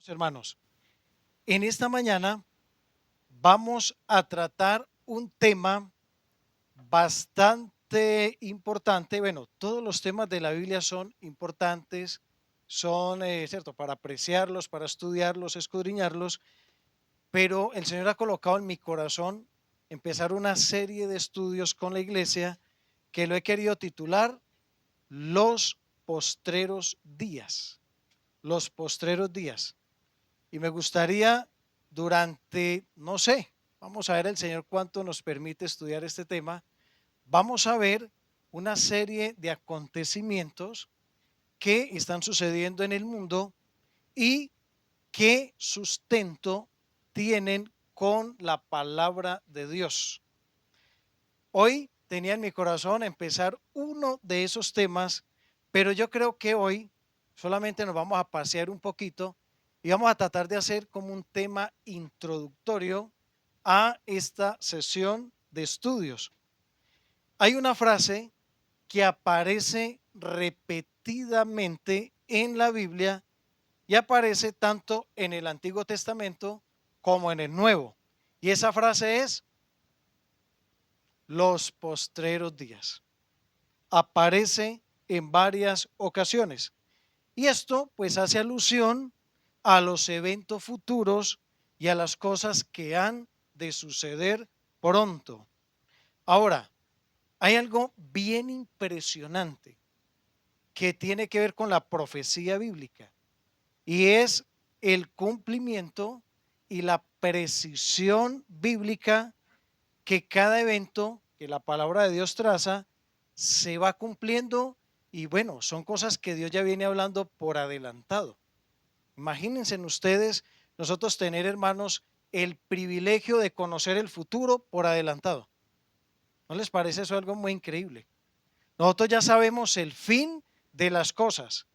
Hermanos, en esta mañana vamos a tratar un tema bastante importante. Bueno, todos los temas de la Biblia son importantes, son, cierto, para apreciarlos, para estudiarlos, escudriñarlos, pero el Señor ha colocado en mi corazón empezar una serie de estudios con la iglesia que lo he querido titular Los postreros días. Los postreros días. Y me gustaría durante, no sé, vamos a ver el Señor cuánto nos permite estudiar este tema. Vamos a ver una serie de acontecimientos que están sucediendo en el mundo y qué sustento tienen con la palabra de Dios. Hoy tenía en mi corazón empezar uno de esos temas, pero yo creo que hoy solamente nos vamos a pasear un poquito y vamos a tratar de hacer como un tema introductorio a esta sesión de estudios. Hay una frase que aparece repetidamente en la Biblia y aparece tanto en el Antiguo Testamento como en el Nuevo. Y esa frase es los postreros días. Aparece en varias ocasiones. Y esto pues hace alusión a los eventos futuros y a las cosas que han de suceder pronto. Ahora, hay algo bien impresionante que tiene que ver con la profecía bíblica y es el cumplimiento y la precisión bíblica que cada evento que la palabra de Dios traza se va cumpliendo y bueno, son cosas que Dios ya viene hablando por adelantado. Imagínense ustedes nosotros tener, hermanos, el privilegio de conocer el futuro por adelantado. ¿No les parece eso algo muy increíble? Nosotros ya sabemos el fin de las cosas.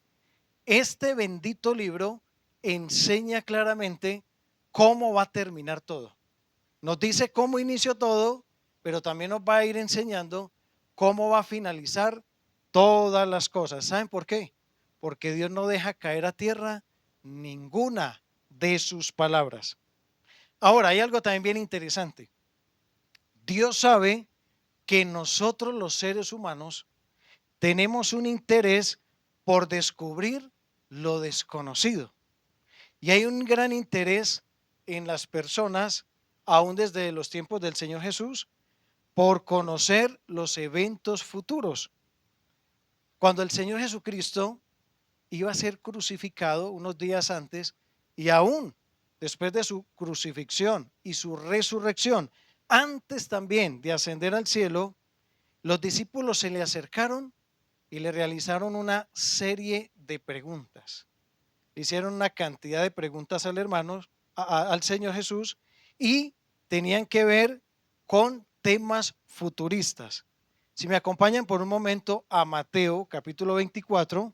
Este bendito libro enseña claramente cómo va a terminar todo. Nos dice cómo inició todo, pero también nos va a ir enseñando cómo va a finalizar todas las cosas. ¿Saben por qué? Porque Dios no deja caer a tierra ninguna de sus palabras. Ahora, hay algo también bien interesante. Dios sabe que nosotros los seres humanos tenemos un interés por descubrir lo desconocido. Y hay un gran interés en las personas, aún desde los tiempos del Señor Jesús, por conocer los eventos futuros. Cuando el Señor Jesucristo iba a ser crucificado unos días antes y aún después de su crucifixión y su resurrección, antes también de ascender al cielo, los discípulos se le acercaron y le realizaron una serie de preguntas. Le hicieron una cantidad de preguntas al hermano, al Señor Jesús, y tenían que ver con temas futuristas. Si me acompañan por un momento a Mateo capítulo 24,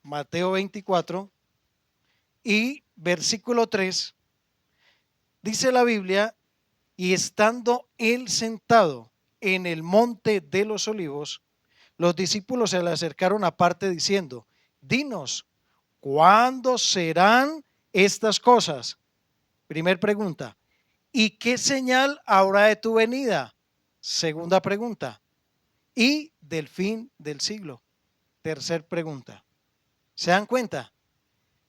Mateo 24 y versículo 3, dice la Biblia, y estando él sentado en el monte de los olivos, los discípulos se le acercaron aparte diciendo, dinos, ¿cuándo serán estas cosas? Primer pregunta. ¿Y qué señal habrá de tu venida? Segunda pregunta. ¿Y del fin del siglo? Tercer pregunta. ¿Se dan cuenta?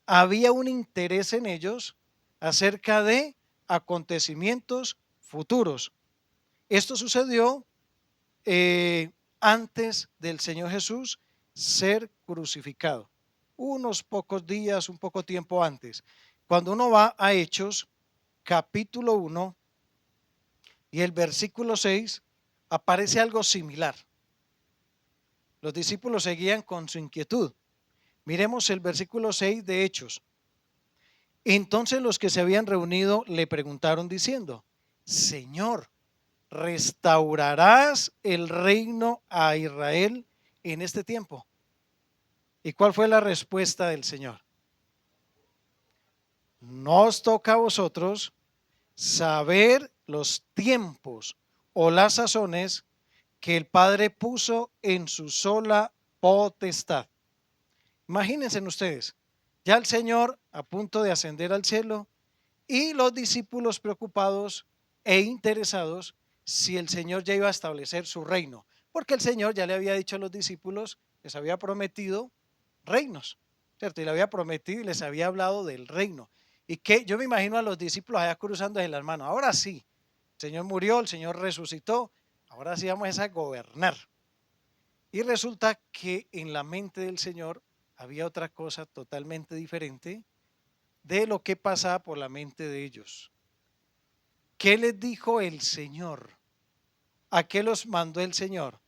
Había un interés en ellos acerca de acontecimientos futuros. Esto sucedió antes del Señor Jesús ser crucificado. Unos pocos días, un poco tiempo antes. Cuando uno va a Hechos, capítulo 1 y el versículo 6, aparece algo similar. Los discípulos seguían con su inquietud. Miremos el versículo 6 de Hechos. Entonces los que se habían reunido le preguntaron diciendo, Señor, ¿restaurarás el reino a Israel en este tiempo? ¿Y cuál fue la respuesta del Señor? No os toca a vosotros saber los tiempos o las sazones que el Padre puso en su sola potestad. Imagínense ustedes, Ya el Señor a punto de ascender al cielo y los discípulos preocupados e interesados si el Señor ya iba a establecer su reino, porque el Señor ya le había dicho a los discípulos, les había prometido reinos, ¿cierto? Y le había prometido y les había hablado del reino. Y que yo me imagino a los discípulos allá cruzando de las manos. Ahora sí, el Señor murió, el Señor resucitó, ahora sí vamos a gobernar. Y resulta que en la mente del Señor había otra cosa totalmente diferente de lo que pasaba por la mente de ellos. ¿Qué les dijo el Señor? ¿A qué los mandó el Señor?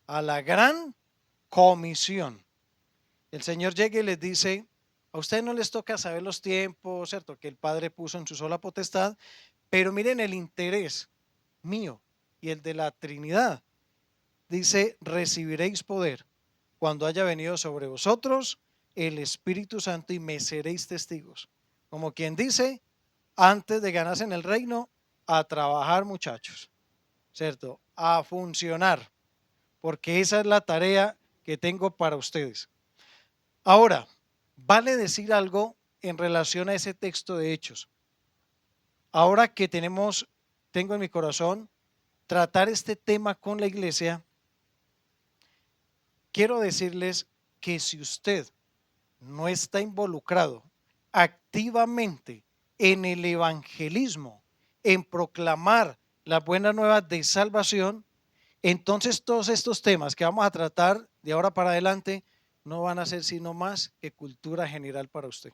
A la gran comisión. El Señor llega y les dice, a ustedes no les toca saber los tiempos, ¿cierto? Que el Padre puso en su sola potestad, pero miren el interés mío y el de la Trinidad. Dice, recibiréis poder cuando haya venido sobre vosotros el Espíritu Santo y me seréis testigos. Como quien dice, antes de ganarse en el reino, a trabajar muchachos, ¿cierto? A funcionar, porque esa es la tarea que tengo para ustedes. Ahora, vale decir algo en relación a ese texto de Hechos. Ahora que tengo en mi corazón tratar este tema con la iglesia, quiero decirles que si usted no está involucrado activamente en el evangelismo, en proclamar las buenas nuevas de salvación, entonces todos estos temas que vamos a tratar de ahora para adelante no van a ser sino más que cultura general para usted.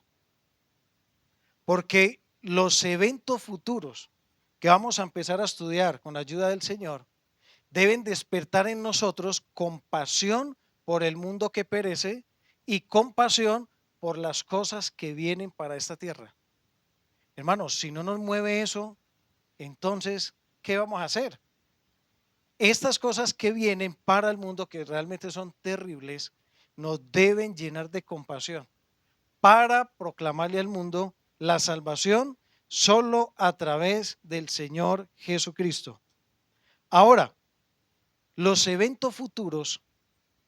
Porque los eventos futuros que vamos a empezar a estudiar con la ayuda del Señor deben despertar en nosotros compasión por el mundo que perece y compasión por las cosas que vienen para esta tierra. Hermanos, si no nos mueve eso, entonces, ¿qué vamos a hacer? Estas cosas que vienen para el mundo, que realmente son terribles, nos deben llenar de compasión para proclamarle al mundo la salvación solo a través del Señor Jesucristo. Ahora, los eventos futuros,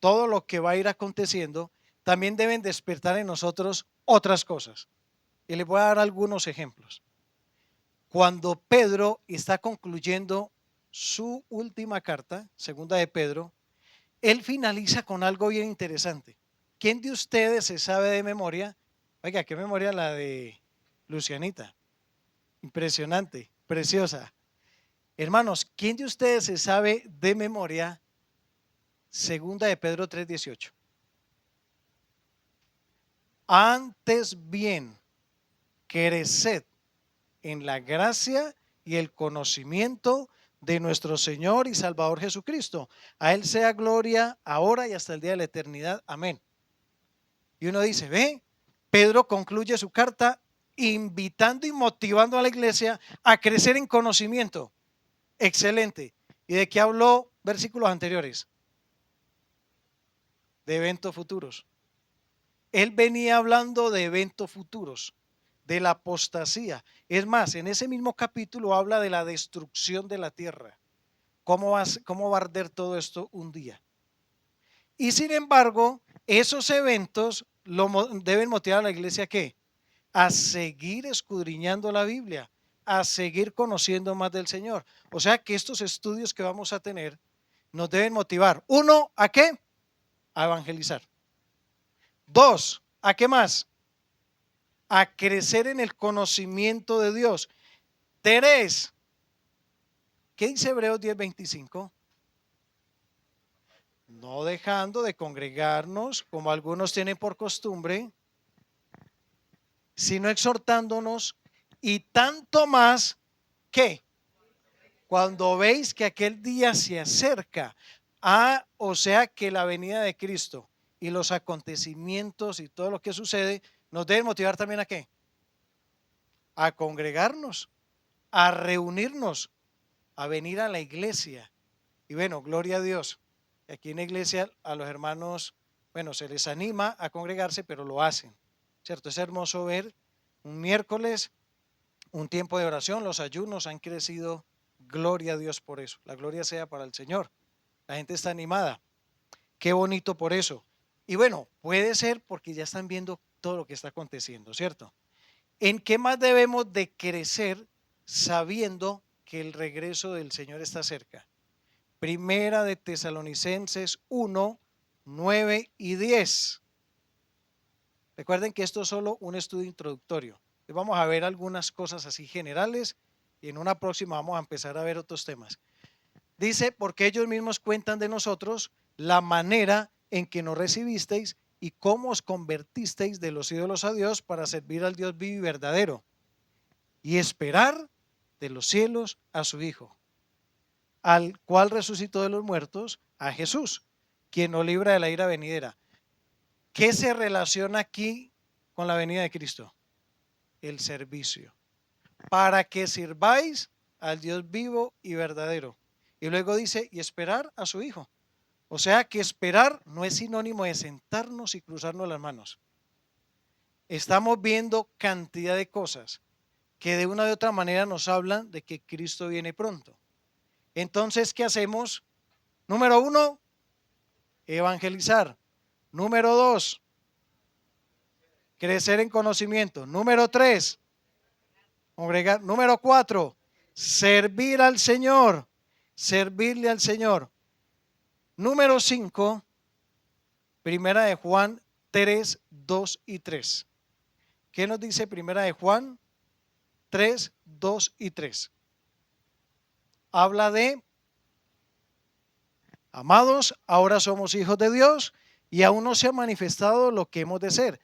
todo lo que va a ir aconteciendo, también deben despertar en nosotros otras cosas. Y les voy a dar algunos ejemplos. Cuando Pedro está concluyendo su última carta, segunda de Pedro, él finaliza con algo bien interesante. ¿Quién de ustedes se sabe de memoria? Oiga, qué memoria la de Lucianita. Impresionante, preciosa. Hermanos, ¿quién de ustedes se sabe de memoria segunda de Pedro 3:18? Antes bien, creced en la gracia y el conocimiento de nuestro Señor y Salvador Jesucristo. A Él sea gloria ahora y hasta el día de la eternidad. Amén. Y uno dice, ve, Pedro concluye su carta invitando y motivando a la iglesia a crecer en conocimiento. Excelente. ¿Y de qué habló versículos anteriores? De eventos futuros. Él venía hablando de eventos futuros, de la apostasía. Es más, en ese mismo capítulo habla de la destrucción de la tierra. ¿Cómo va a arder todo esto un día? Y sin embargo, esos eventos deben motivar a la iglesia ¿a qué? A seguir escudriñando la Biblia, a seguir conociendo más del Señor. O sea que estos estudios que vamos a tener nos deben motivar. Uno, ¿a qué? A evangelizar. Dos, ¿a qué más? A crecer en el conocimiento de Dios. Tres, ¿qué dice Hebreos 10:25? No dejando de congregarnos, como algunos tienen por costumbre, sino exhortándonos y tanto más que cuando veis que aquel día se acerca, o sea que la venida de Cristo y los acontecimientos y todo lo que sucede nos deben motivar también a qué? A congregarnos, a reunirnos, a venir a la iglesia. Y bueno, gloria a Dios. Aquí en la iglesia a los hermanos, bueno, se les anima a congregarse, pero lo hacen, ¿cierto? Es hermoso ver un miércoles, un tiempo de oración, los ayunos han crecido, gloria a Dios por eso, la gloria sea para el Señor. La gente está animada, qué bonito por eso. Y bueno, puede ser porque ya están viendo todo lo que está aconteciendo, ¿cierto? ¿En qué más debemos de crecer sabiendo que el regreso del Señor está cerca? Primera de Tesalonicenses 1, 9 y 10. Recuerden que esto es solo un estudio introductorio. Hoy vamos a ver algunas cosas así generales y en una próxima vamos a empezar a ver otros temas. Dice, porque ellos mismos cuentan de nosotros la manera en que nos recibisteis y cómo os convertisteis de los ídolos a Dios para servir al Dios vivo y verdadero y esperar de los cielos a su Hijo, al cual resucitó de los muertos, a Jesús, quien nos libra de la ira venidera. ¿Qué se relaciona aquí con la venida de Cristo? El servicio. Para que sirváis al Dios vivo y verdadero. Y luego dice, y esperar a su Hijo. O sea que esperar no es sinónimo de sentarnos y cruzarnos las manos. Estamos viendo cantidad de cosas que de una u otra manera nos hablan de que Cristo viene pronto. Entonces, ¿qué hacemos? Número 1, evangelizar. Número 2, crecer en conocimiento. Número 3, congregar. Número 4, servir al Señor. Servirle al Señor. Número 5, Primera de Juan 3, 2 y 3. ¿Qué nos dice Primera de Juan 3, 2 y 3? Habla de, amados, ahora somos hijos de Dios y aún no se ha manifestado lo que hemos de ser.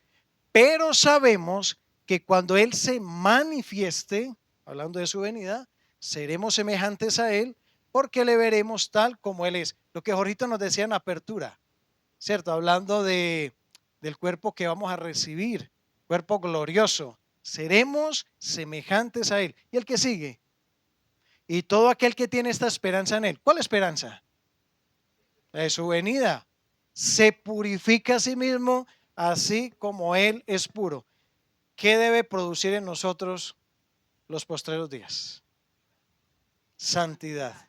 Pero sabemos que cuando Él se manifieste, hablando de su venida, seremos semejantes a Él porque le veremos tal como Él es. Lo que Jorgito nos decía en apertura, ¿cierto? Hablando del cuerpo que vamos a recibir, cuerpo glorioso. Seremos semejantes a Él. ¿Y el que sigue? Y todo aquel que tiene esta esperanza en Él. ¿Cuál esperanza? La de su venida. Se purifica a sí mismo así como Él es puro. ¿Qué debe producir en nosotros los postreros días? Santidad.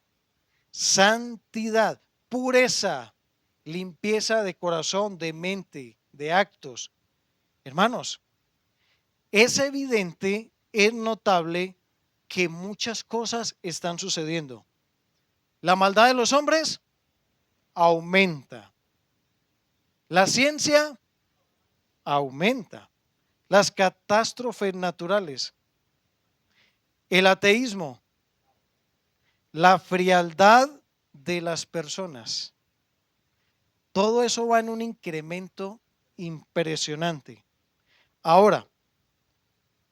Santidad, pureza, limpieza de corazón, de mente, de actos. Hermanos, es evidente, es notable que muchas cosas están sucediendo. La maldad de los hombres aumenta. La ciencia aumenta. Las catástrofes naturales. El ateísmo. La frialdad de las personas. Todo eso va en un incremento impresionante. Ahora,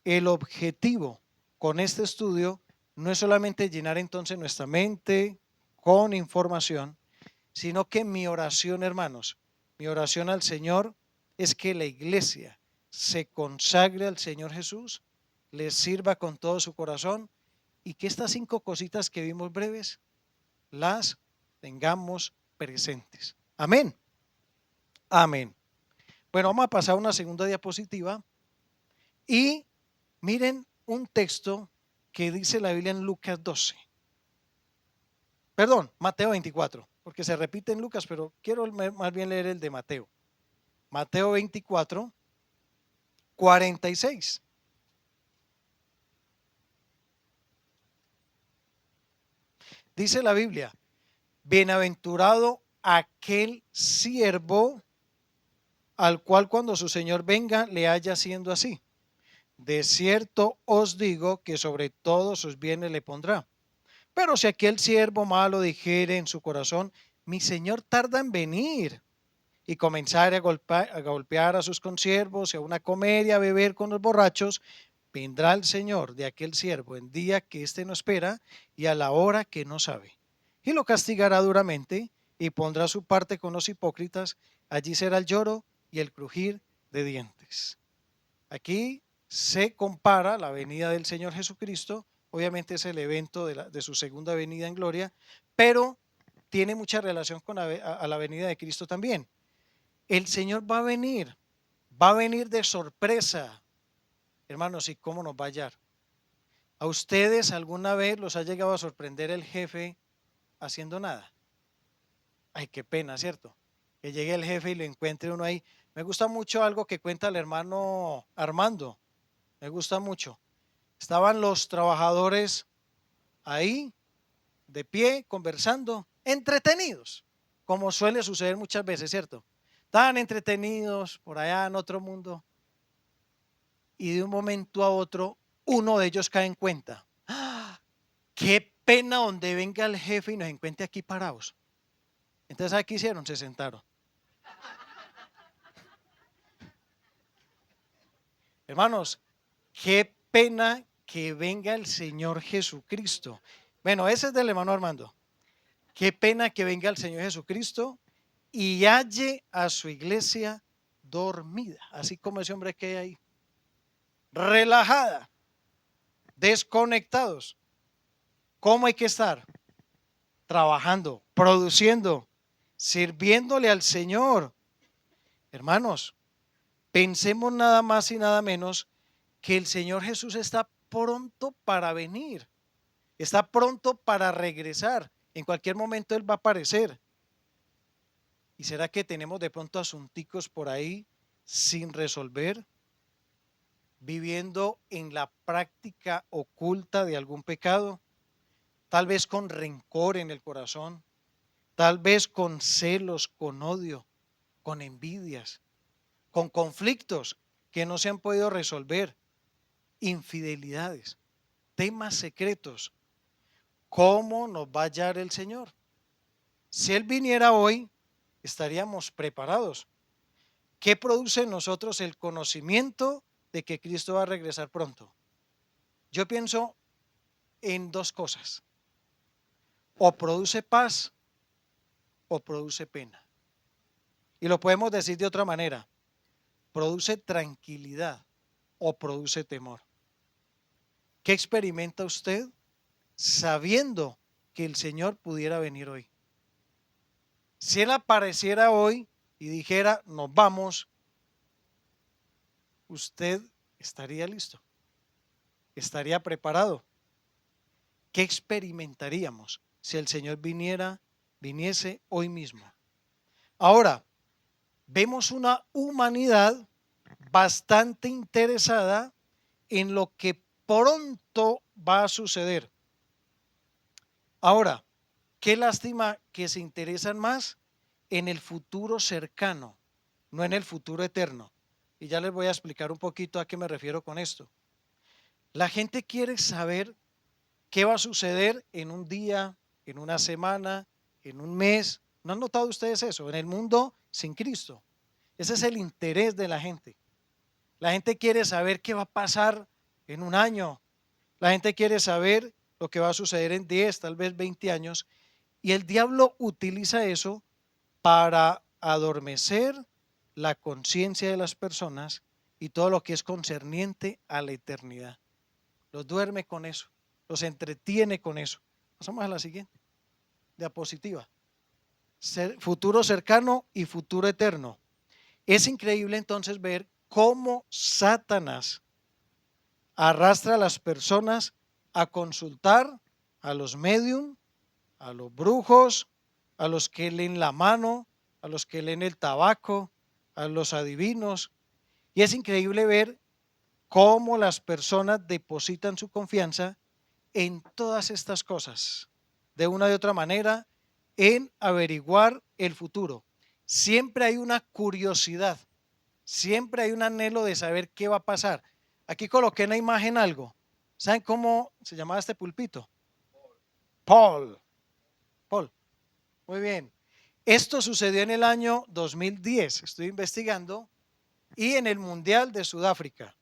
el objetivo con este estudio no es solamente llenar entonces nuestra mente con información, sino que mi oración, hermanos, mi oración al Señor es que la iglesia se consagre al Señor Jesús, le sirva con todo su corazón y que estas 5 cositas que vimos breves las tengamos presentes. Amén. Amén. Bueno, vamos a pasar a una segunda diapositiva y miren un texto que dice la Biblia en Lucas 12. Perdón, Mateo 24, porque se repite en Lucas, pero quiero más bien leer el de Mateo. Mateo 24, 46. Dice la Biblia, bienaventurado aquel siervo al cual cuando su Señor venga le haya siendo así. De cierto os digo que sobre todos sus bienes le pondrá. Pero si aquel siervo malo dijere en su corazón, mi Señor tarda en venir, y comenzar a golpear a sus consiervos y a comer y a beber con los borrachos, vendrá el Señor de aquel siervo en día que éste no espera y a la hora que no sabe. Y lo castigará duramente y pondrá su parte con los hipócritas. Allí será el lloro y el crujir de dientes. Aquí se compara la venida del Señor Jesucristo. Obviamente es el evento de su segunda venida en gloria, pero tiene mucha relación con a la venida de Cristo también. El Señor va a venir de sorpresa. Hermanos, ¿y cómo nos va a hallar? ¿A ustedes alguna vez los ha llegado a sorprender el jefe haciendo nada? Ay, qué pena, ¿cierto? Que llegue el jefe y lo encuentre uno ahí. Me gusta mucho algo que cuenta el hermano Armando. Me gusta mucho. Estaban los trabajadores ahí, de pie, conversando, entretenidos, como suele suceder muchas veces, ¿cierto? Estaban entretenidos por allá en otro mundo y de un momento a otro uno de ellos cae en cuenta. ¡Ah! Qué pena donde venga el jefe y nos encuentre aquí parados. Entonces, ¿qué hicieron? Se sentaron. Hermanos, qué pena que venga el Señor Jesucristo. Bueno, ese es del hermano Armando. Qué pena que venga el Señor Jesucristo y halle a su iglesia dormida, así como ese hombre que hay ahí, relajada, desconectados. ¿Cómo hay que estar? Trabajando, produciendo, sirviéndole al Señor. Hermanos, pensemos nada más y nada menos que el Señor Jesús está pronto para venir, está pronto para regresar. En cualquier momento Él va a aparecer. ¿Y será que tenemos de pronto asunticos por ahí sin resolver? Viviendo en la práctica oculta de algún pecado, tal vez con rencor en el corazón, tal vez con celos, con odio, con envidias, con conflictos que no se han podido resolver, infidelidades, temas secretos. ¿Cómo nos va a hallar el Señor? Si Él viniera hoy, estaríamos preparados. ¿Qué produce en nosotros el conocimiento de que Cristo va a regresar pronto? Yo pienso en dos cosas. O produce paz o produce pena. Y lo podemos decir de otra manera. Produce tranquilidad o produce temor. ¿Qué experimenta usted sabiendo que el Señor pudiera venir hoy? Si Él apareciera hoy y dijera, nos vamos, usted estaría listo, estaría preparado. ¿Qué experimentaríamos si el Señor viniese hoy mismo? Ahora, vemos una humanidad bastante interesada en lo que pronto va a suceder. Ahora, qué lástima que se interesan más en el futuro cercano, no en el futuro eterno. Y ya les voy a explicar un poquito a qué me refiero con esto. La gente quiere saber qué va a suceder en un día, en una semana, en un mes. ¿No han notado ustedes eso? En el mundo sin Cristo. Ese es el interés de la gente. La gente quiere saber qué va a pasar en un año. La gente quiere saber lo que va a suceder en 10, tal vez 20 años. Y el diablo utiliza eso para adormecer la conciencia de las personas y todo lo que es concerniente a la eternidad. Los duerme con eso, los entretiene con eso. Pasamos a la siguiente, diapositiva. Futuro cercano y futuro eterno. Es increíble entonces ver cómo Satanás arrastra a las personas a consultar a los medium, a los brujos, a los que leen la mano, a los que leen el tabaco, a los adivinos. Y es increíble ver cómo las personas depositan su confianza en todas estas cosas, de una y otra manera, en averiguar el futuro. Siempre hay una curiosidad, siempre hay un anhelo de saber qué va a pasar. Aquí coloqué en la imagen algo. ¿Saben cómo se llamaba este pulpito? Paul. Paul. Muy bien. Esto sucedió en el año 2010. Estoy investigando. Y en el Mundial de Sudáfrica.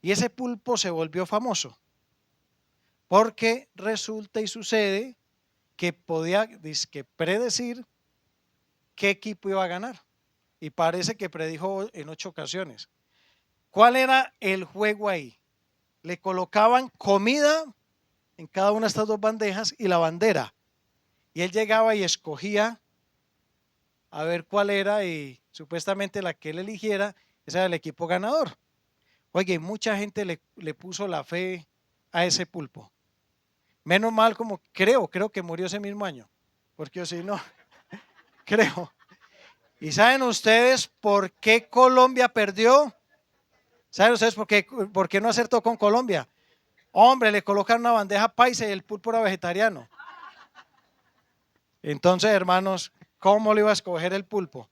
Y ese pulpo se volvió famoso. Porque resulta y sucede que podía predecir qué equipo iba a ganar. Y parece que predijo en 8 ocasiones. ¿Cuál era el juego ahí? Le colocaban comida en cada una de estas dos bandejas y la bandera. Y él llegaba y escogía a ver cuál era y supuestamente la que él eligiera, ese era el equipo ganador. Oye, mucha gente le puso la fe a ese pulpo. Menos mal como creo que murió ese mismo año, porque si no, creo. ¿Y saben ustedes por qué Colombia perdió? ¿Saben ustedes por qué no acertó con Colombia? Hombre, le colocan una bandeja paisa y el pulpo era vegetariano. Entonces, hermanos, ¿cómo le iba a escoger el pulpo?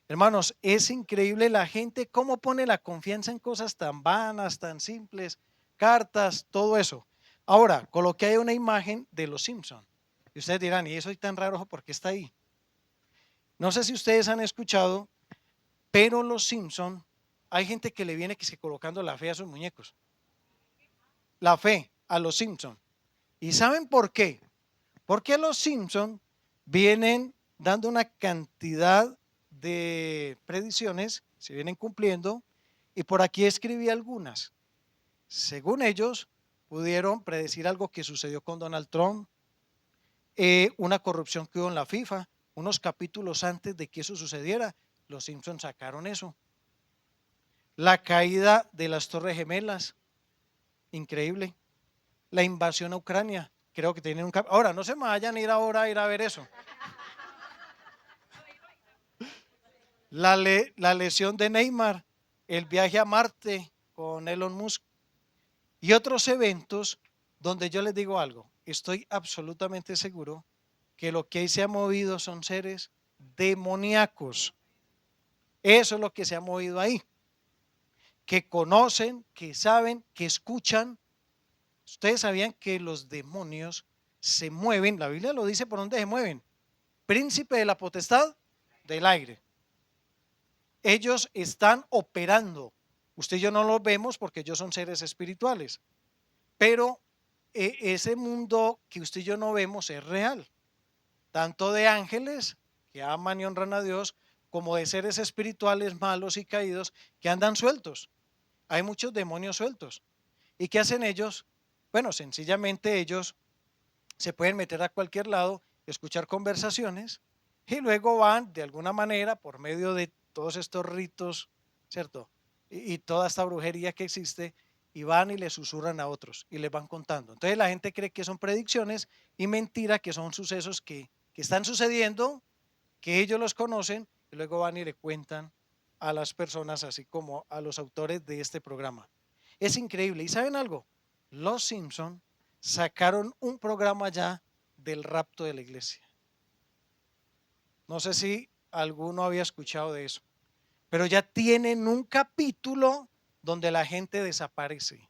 Hermanos, es increíble la gente cómo pone la confianza en cosas tan vanas, tan simples, cartas, todo eso. Ahora, coloqué ahí una imagen de los Simpson. Y ustedes dirán, ¿y eso es tan raro? ¿Por qué está ahí? No sé si ustedes han escuchado, pero los Simpson, hay gente que le viene que se colocando la fe a sus muñecos. La fe a los Simpson. ¿Y saben por qué? Porque los Simpson vienen dando una cantidad de predicciones, se vienen cumpliendo, y por aquí escribí algunas. Según ellos, pudieron predecir algo que sucedió con Donald Trump, una corrupción que hubo en la FIFA, unos capítulos antes de que eso sucediera, los Simpsons sacaron eso. La caída de las Torres Gemelas, increíble. La invasión a Ucrania, creo que tienen un... Ahora, no se me vayan a ir ahora a ir a ver eso. La lesión de Neymar, el viaje a Marte con Elon Musk y otros eventos donde yo les digo algo, estoy absolutamente seguro que lo que ahí se ha movido son seres demoníacos. Eso es lo que se ha movido ahí, que conocen, que saben, que escuchan. Ustedes sabían que los demonios se mueven, la Biblia lo dice por dónde se mueven, príncipe de la potestad del aire. Ellos están operando. Usted y yo no los vemos porque ellos son seres espirituales, pero ese mundo que usted y yo no vemos es real, tanto de ángeles que aman y honran a Dios, como de seres espirituales malos y caídos que andan sueltos. Hay muchos demonios sueltos. ¿Y qué hacen ellos? Bueno, sencillamente ellos se pueden meter a cualquier lado, escuchar conversaciones y luego van de alguna manera por medio de todos estos ritos, ¿cierto? Y toda esta brujería que existe y van y le susurran a otros y les van contando. Entonces la gente cree que son predicciones y mentira que son sucesos que están sucediendo, que ellos los conocen y luego van y le cuentan a las personas, así como a los autores de este programa. Es increíble. ¿Y saben algo? Los Simpson sacaron un programa ya del rapto de la iglesia. No sé si alguno había escuchado de eso, pero ya tienen un capítulo donde la gente desaparece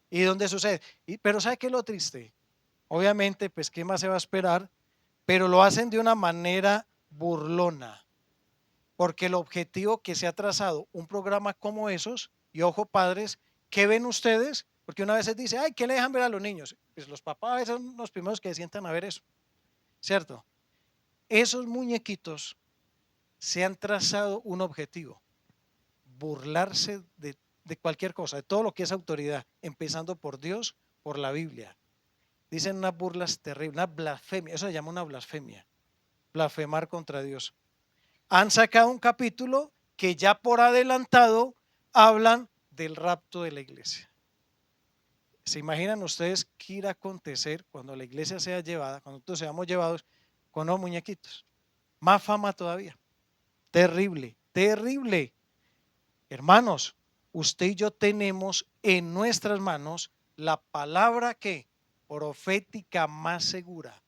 y donde sucede. Pero ¿sabe qué es lo triste? Obviamente, pues, ¿qué más se va a esperar? Pero lo hacen de una manera burlona, porque el objetivo que se ha trazado un programa como esos, y ojo padres, ¿qué ven ustedes? Porque una vez se dice, ay, ¿qué le dejan ver a los niños? Pues los papás son los primeros que se sientan a ver eso, ¿cierto? Esos muñequitos se han trazado un objetivo, burlarse de cualquier cosa, de todo lo que es autoridad, empezando por Dios, por la Biblia. Dicen unas burlas terribles, una blasfemia, eso se llama una blasfemia, blasfemar contra Dios. Han sacado un capítulo que ya por adelantado hablan del rapto de la iglesia. ¿Se imaginan ustedes qué irá a acontecer cuando la iglesia sea llevada, cuando nosotros seamos llevados con los muñequitos? Más fama todavía. Terrible, terrible. Hermanos, usted y yo tenemos en nuestras manos la palabra que profética más segura,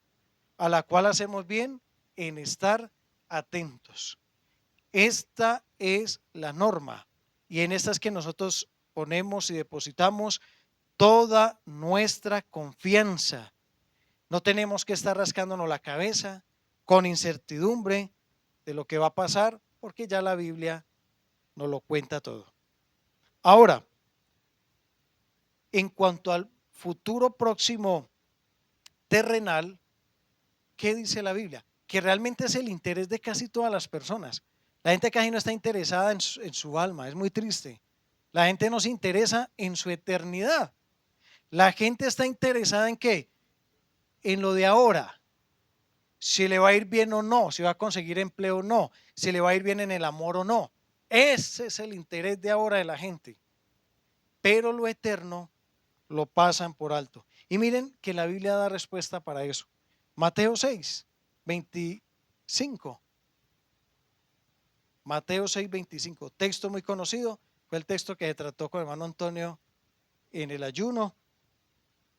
a la cual hacemos bien en estar atentos. Esta es la norma y en esta es que nosotros ponemos y depositamos toda nuestra confianza. No tenemos que estar rascándonos la cabeza con incertidumbre de lo que va a pasar, porque ya la Biblia nos lo cuenta todo. Ahora, en cuanto al futuro próximo terrenal, ¿qué dice la Biblia? Que realmente es el interés de casi todas las personas. La gente casi no está interesada en su alma, es muy triste. La gente no se interesa en su eternidad. La gente está interesada en qué? En lo de ahora. Si le va a ir bien o no, si va a conseguir empleo o no, si le va a ir bien en el amor o no. Ese es el interés de ahora de la gente. Pero lo eterno lo pasan por alto. Y miren que la Biblia da respuesta para eso. Mateo 6, 25. Mateo 6:25, texto muy conocido, fue el texto que se trató con el hermano Antonio en el ayuno.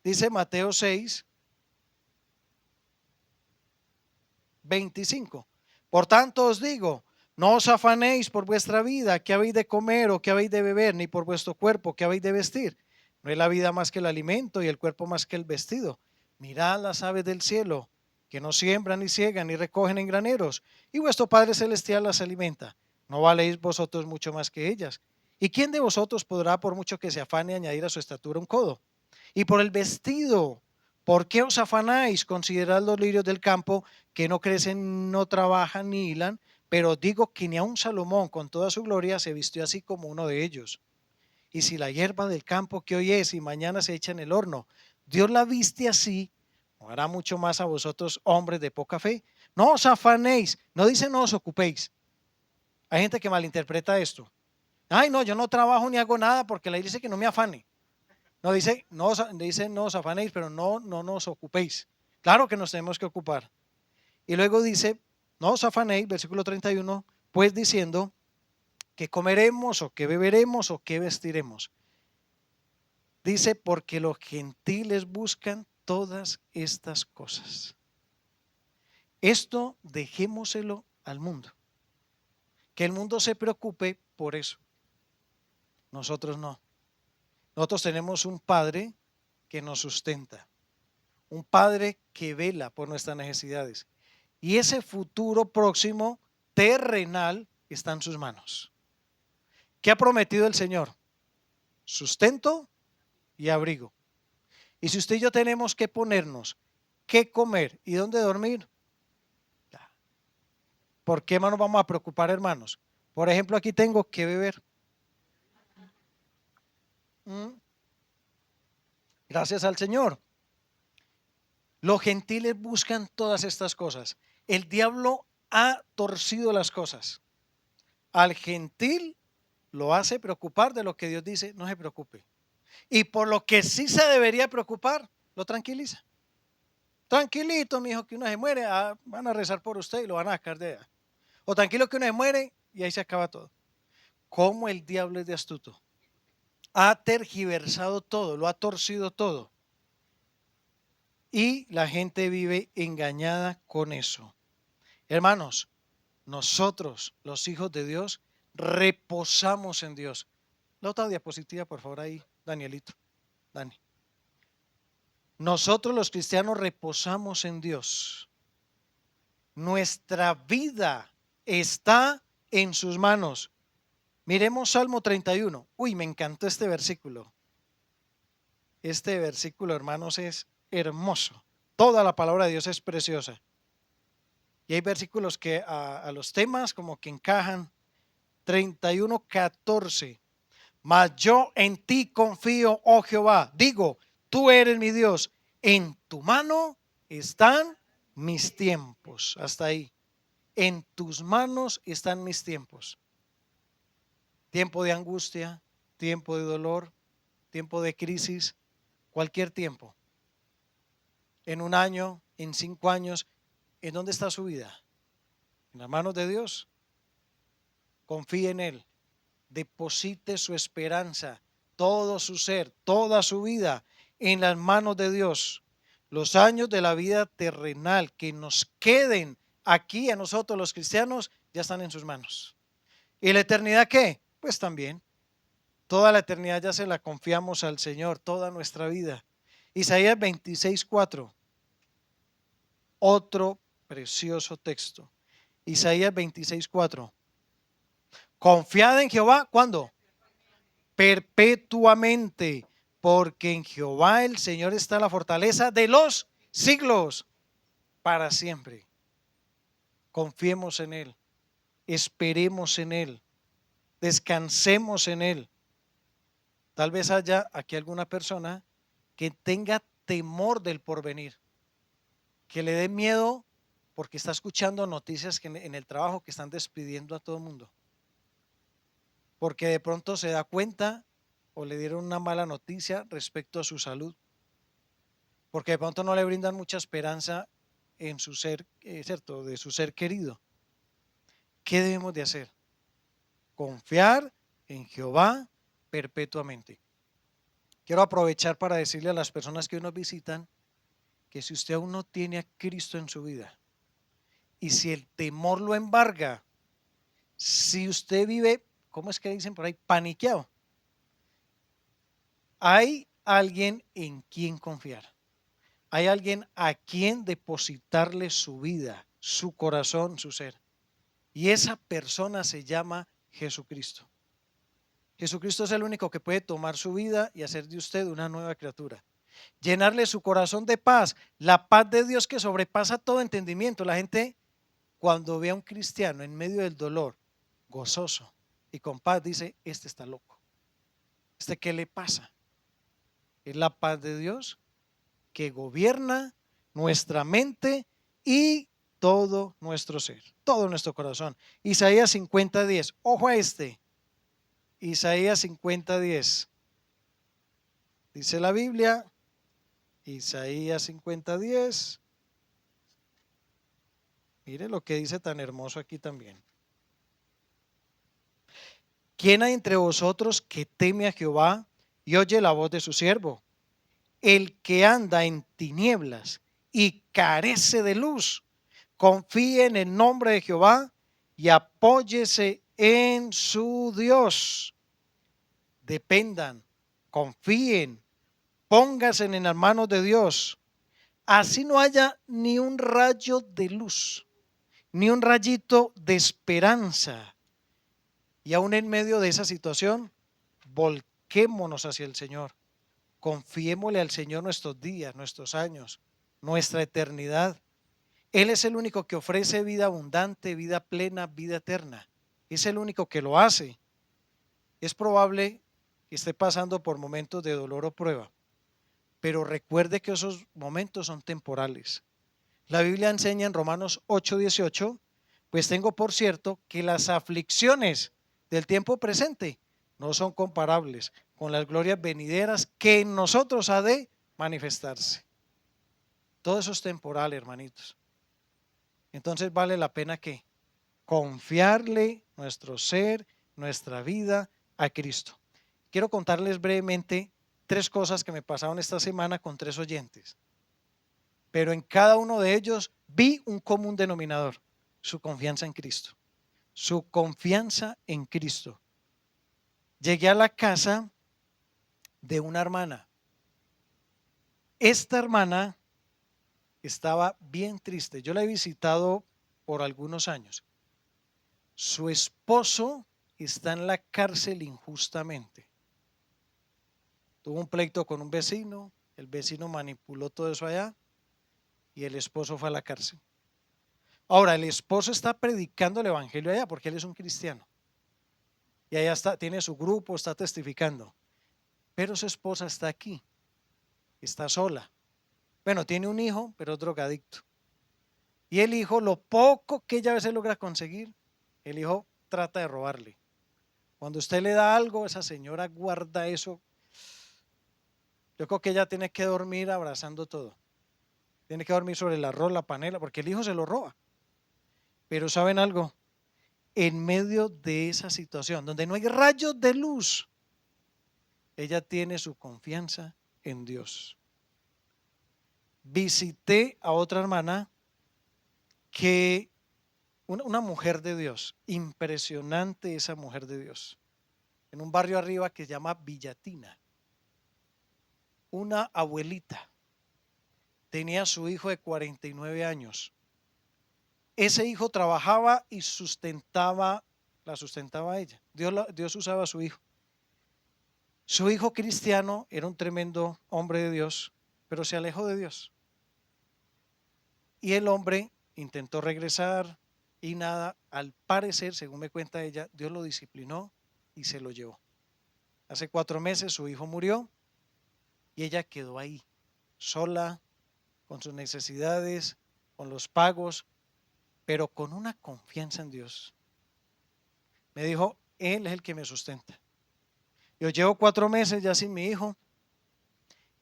Dice Mateo 6:25. Por tanto os digo, no os afanéis por vuestra vida, qué habéis de comer o qué habéis de beber, ni por vuestro cuerpo, qué habéis de vestir. No es la vida más que el alimento y el cuerpo más que el vestido. Mirad las aves del cielo, que no siembran ni ciegan ni recogen en graneros, y vuestro Padre Celestial las alimenta. ¿No valéis vosotros mucho más que ellas? ¿Y quién de vosotros podrá, por mucho que se afane, añadir a su estatura un codo? Y por el vestido, ¿por qué os afanáis? Considerad los lirios del campo, que no crecen, no trabajan ni hilan, pero digo que ni aun Salomón con toda su gloria se vistió así como uno de ellos. Y si la hierba del campo que hoy es y mañana se echa en el horno, Dios la viste así, ¿no hará mucho más a vosotros, hombres de poca fe? No os afanéis, no dice no os ocupéis. Hay gente que malinterpreta esto. Ay, no, yo no trabajo ni hago nada porque la iglesia dice que no me afane. No dice no os afanéis, pero no nos ocupéis. Claro que nos tenemos que ocupar. Y luego dice, no os afanéis, versículo 31, pues diciendo que comeremos o que beberemos o que vestiremos. Dice, porque los gentiles buscan todas estas cosas. Esto dejémoselo al mundo. Que el mundo se preocupe por eso. Nosotros no. Nosotros tenemos un Padre que nos sustenta. Un Padre que vela por nuestras necesidades. Y ese futuro próximo terrenal está en sus manos. ¿Qué ha prometido el Señor? Sustento y abrigo. Y si usted y yo tenemos que ponernos qué comer y dónde dormir, ¿por qué más nos vamos a preocupar, hermanos? Por ejemplo, aquí tengo que beber. Gracias al Señor. Los gentiles buscan todas estas cosas. El diablo ha torcido las cosas. Al gentil lo hace preocupar de lo que Dios dice, no se preocupe. Y por lo que sí se debería preocupar, lo tranquiliza. Tranquilito, mi hijo, que uno se muere, van a rezar por usted y lo van a sacar de allá. O tranquilo que uno se muere y ahí se acaba todo. ¿Cómo el diablo es de astuto? Ha tergiversado todo, lo ha torcido todo. Y la gente vive engañada con eso. Hermanos, nosotros, los hijos de Dios, reposamos en Dios. La otra diapositiva, por favor, ahí, Danielito. Dani. Nosotros los cristianos reposamos en Dios. Nuestra vida está en sus manos. Miremos Salmo 31. Uy, me encantó este versículo. Este versículo, hermanos, es hermoso. Toda la palabra de Dios es preciosa. Y hay versículos que a los temas como que encajan. 31:14. Mas yo en ti confío, oh Jehová. Digo, tú eres mi Dios. En tu mano están mis tiempos. Hasta ahí. En tus manos están mis tiempos. Tiempo de angustia, tiempo de dolor, tiempo de crisis, cualquier tiempo. En un año, en 5 años, ¿en dónde está su vida? En las manos de Dios. Confíe en Él. Deposite su esperanza, todo su ser, toda su vida en las manos de Dios. Los años de la vida terrenal que nos queden aquí a nosotros los cristianos ya están en sus manos. ¿Y la eternidad qué? Pues también. Toda la eternidad ya se la confiamos al Señor, toda nuestra vida. Isaías 26:4. Otro precioso texto. Isaías 26:4. Confiad en Jehová, ¿cuándo? Perpetuamente, porque en Jehová el Señor está la fortaleza de los siglos, para siempre. Confiemos en Él, esperemos en Él, descansemos en Él. Tal vez haya aquí alguna persona que tenga temor del porvenir, que le dé miedo porque está escuchando noticias que en el trabajo que están despidiendo a todo el mundo, porque de pronto se da cuenta o le dieron una mala noticia respecto a su salud, porque de pronto no le brindan mucha esperanza en su ser, ¿cierto? De su ser querido. ¿Qué debemos de hacer? confiar en Jehová perpetuamente. Quiero aprovechar para decirle a las personas que hoy nos visitan que si usted aún no tiene a Cristo en su vida y si el temor lo embarga, si usted vive, ¿cómo es que dicen por ahí? Paniqueado. Hay alguien en quien confiar. Hay alguien a quien depositarle su vida, su corazón, su ser. Y esa persona se llama Jesucristo. Jesucristo es el único que puede tomar su vida y hacer de usted una nueva criatura. Llenarle su corazón de paz, la paz de Dios que sobrepasa todo entendimiento. La gente cuando ve a un cristiano en medio del dolor, gozoso y con paz, dice, este está loco. ¿Este qué le pasa? Es la paz de Dios que gobierna nuestra mente y todo nuestro ser, todo nuestro corazón. Isaías 50:10, ojo a este. Isaías 50:10. Dice la Biblia, Isaías 50:10. Mire lo que dice tan hermoso aquí también. ¿Quién hay entre vosotros que teme a Jehová y oye la voz de su siervo? El que anda en tinieblas y carece de luz, confíe en el nombre de Jehová y apóyese en su Dios. Dependan, confíen, pónganse en las manos de Dios. Así no haya ni un rayo de luz, ni un rayito de esperanza. Y aún en medio de esa situación, volquémonos hacia el Señor. Confiémosle al Señor nuestros días, nuestros años, nuestra eternidad. Él es el único que ofrece vida abundante, vida plena, vida eterna. Es el único que lo hace. Es probable que esté pasando por momentos de dolor o prueba, pero recuerde que esos momentos son temporales. La Biblia enseña en Romanos 8:18, pues tengo por cierto que las aflicciones del tiempo presente no son comparables con las glorias venideras que en nosotros ha de manifestarse. Todo eso es temporal, hermanitos. Entonces vale la pena que confiarle nuestro ser, nuestra vida a Cristo. Quiero contarles brevemente 3 cosas que me pasaron esta semana con 3 oyentes, pero en cada uno de ellos vi un común denominador: su confianza en Cristo. Su confianza en Cristo. Llegué a la casa de una hermana. Esta hermana estaba bien triste. Yo la he visitado por algunos años. Su esposo está en la cárcel injustamente. Tuvo un pleito con un vecino, el vecino manipuló todo eso allá y el esposo fue a la cárcel. Ahora, el esposo está predicando el evangelio allá porque él es un cristiano. Y allá está, tiene su grupo, está testificando. Pero su esposa está aquí, está sola. Bueno, tiene un hijo, pero es drogadicto. Y el hijo, lo poco que ella a veces logra conseguir, el hijo trata de robarle. Cuando usted le da algo, esa señora guarda eso. Yo creo que ella tiene que dormir abrazando todo. Tiene que dormir sobre el arroz, la panela, porque el hijo se lo roba. Pero ¿saben algo? En medio de esa situación, donde no hay rayos de luz, ella tiene su confianza en Dios. Visité a otra hermana que, una mujer de Dios, impresionante esa mujer de Dios, en un barrio arriba que se llama Villatina. Una abuelita, tenía a su hijo de 49 años. Ese hijo trabajaba y la sustentaba a ella. Dios usaba a su hijo. Su hijo cristiano era un tremendo hombre de Dios, pero se alejó de Dios. Y el hombre intentó regresar y nada, al parecer, según me cuenta ella, Dios lo disciplinó y se lo llevó. Hace 4 meses su hijo murió y ella quedó ahí, sola, con sus necesidades, con los pagos, pero con una confianza en Dios. Me dijo, Él es el que me sustenta. Yo llevo 4 meses ya sin mi hijo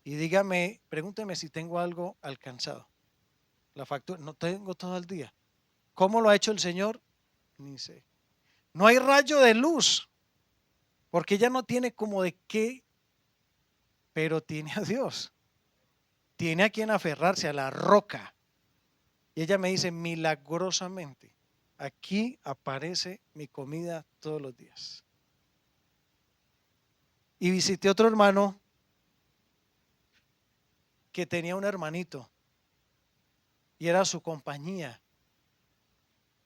y dígame, pregúnteme si tengo algo alcanzado. La factura, no tengo todo el día. ¿Cómo lo ha hecho el Señor? Ni sé. No hay rayo de luz, porque ella no tiene como de qué, pero tiene a Dios. Tiene a quien aferrarse, a la roca. Y ella me dice, milagrosamente, aquí aparece mi comida todos los días. Y visité otro hermano que tenía un hermanito y era su compañía.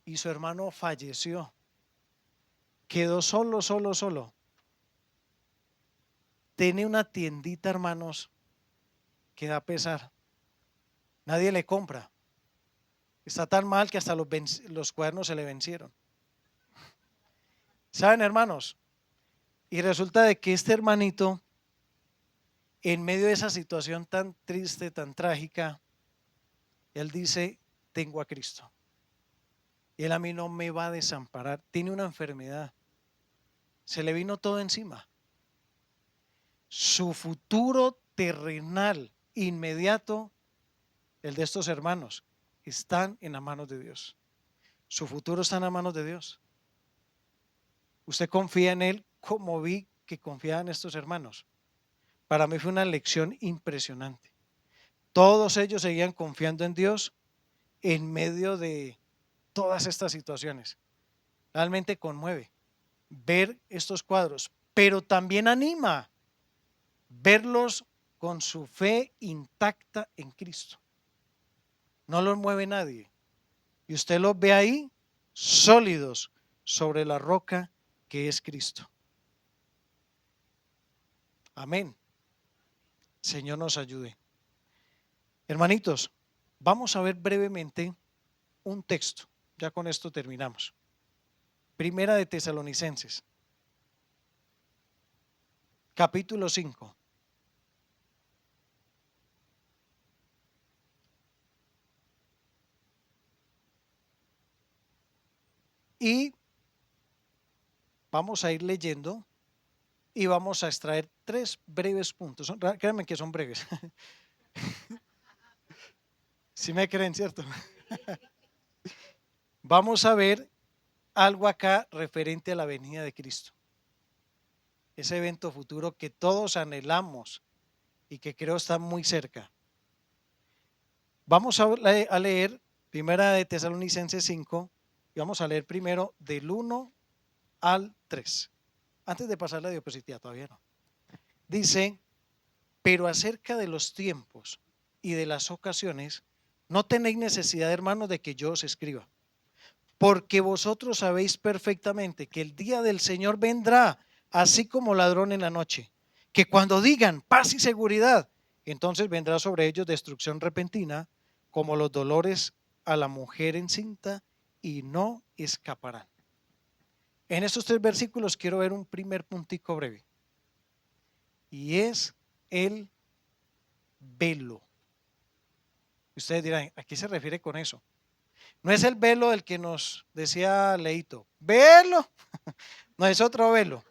Y su hermano falleció. Quedó solo. Tiene una tiendita, hermanos, que da pesar. Nadie le compra. Está tan mal que hasta los cuadernos se le vencieron. ¿Saben, hermanos? Y resulta de que este hermanito, en medio de esa situación tan triste, tan trágica, él dice, tengo a Cristo. Y él a mí no me va a desamparar. Tiene una enfermedad. Se le vino todo encima. Su futuro terrenal inmediato, el de estos hermanos, están en las manos de Dios. Su futuro está en las manos de Dios. Usted confía en Él como vi que confiaban estos hermanos. Para mí fue una lección impresionante. Todos ellos seguían confiando en Dios en medio de todas estas situaciones. Realmente conmueve ver estos cuadros, pero también anima verlos con su fe intacta en Cristo. No los mueve nadie. Y usted los ve ahí sólidos sobre la roca que es Cristo. Amén. Señor nos ayude. Hermanitos, vamos a ver brevemente un texto. Ya con esto terminamos. Primera de Tesalonicenses, capítulo 5. Y vamos a ir leyendo y vamos a extraer 3 breves puntos. Créanme que son breves. Si me creen, ¿cierto? Vamos a ver algo acá referente a la venida de Cristo. Ese evento futuro que todos anhelamos y que creo está muy cerca. Vamos a leer Primera de Tesalonicenses 5 y vamos a leer primero del 1 al 3. Antes de pasar la diapositiva, todavía no. Dice, pero acerca de los tiempos y de las ocasiones, no tenéis necesidad, hermanos, de que yo os escriba, porque vosotros sabéis perfectamente que el día del Señor vendrá así como ladrón en la noche, que cuando digan paz y seguridad, entonces vendrá sobre ellos destrucción repentina, como los dolores a la mujer encinta, y no escaparán. En estos 3 versículos quiero ver un primer puntico breve, y es el velo. Ustedes dirán, ¿a qué se refiere con eso? No es el velo del que nos decía Leito, velo, no es otro velo.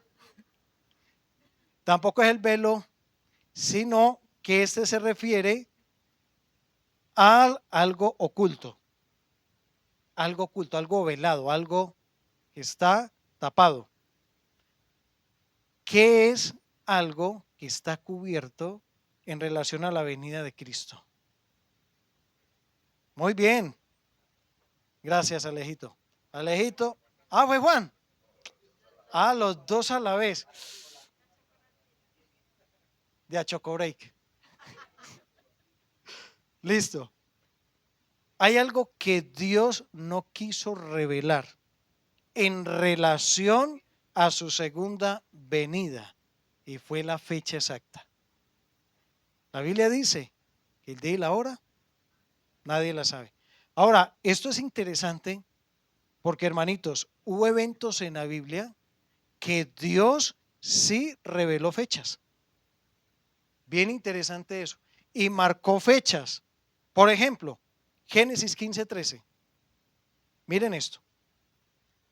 Tampoco es el velo, sino que este se refiere a algo oculto, algo velado, algo que está tapado. ¿Qué es algo que está cubierto en relación a la venida de Cristo? Muy bien, gracias Alejito. Alejito, fue Juan. Los dos a la vez. De a Choco Break. Listo. Hay algo que Dios no quiso revelar en relación a su segunda venida, y fue la fecha exacta. La Biblia dice que el día y la hora nadie la sabe. Ahora, esto es interesante porque, hermanitos, hubo eventos en la Biblia que Dios sí reveló fechas. Bien interesante eso. Y marcó fechas. Por ejemplo, Génesis 15:13. Miren esto.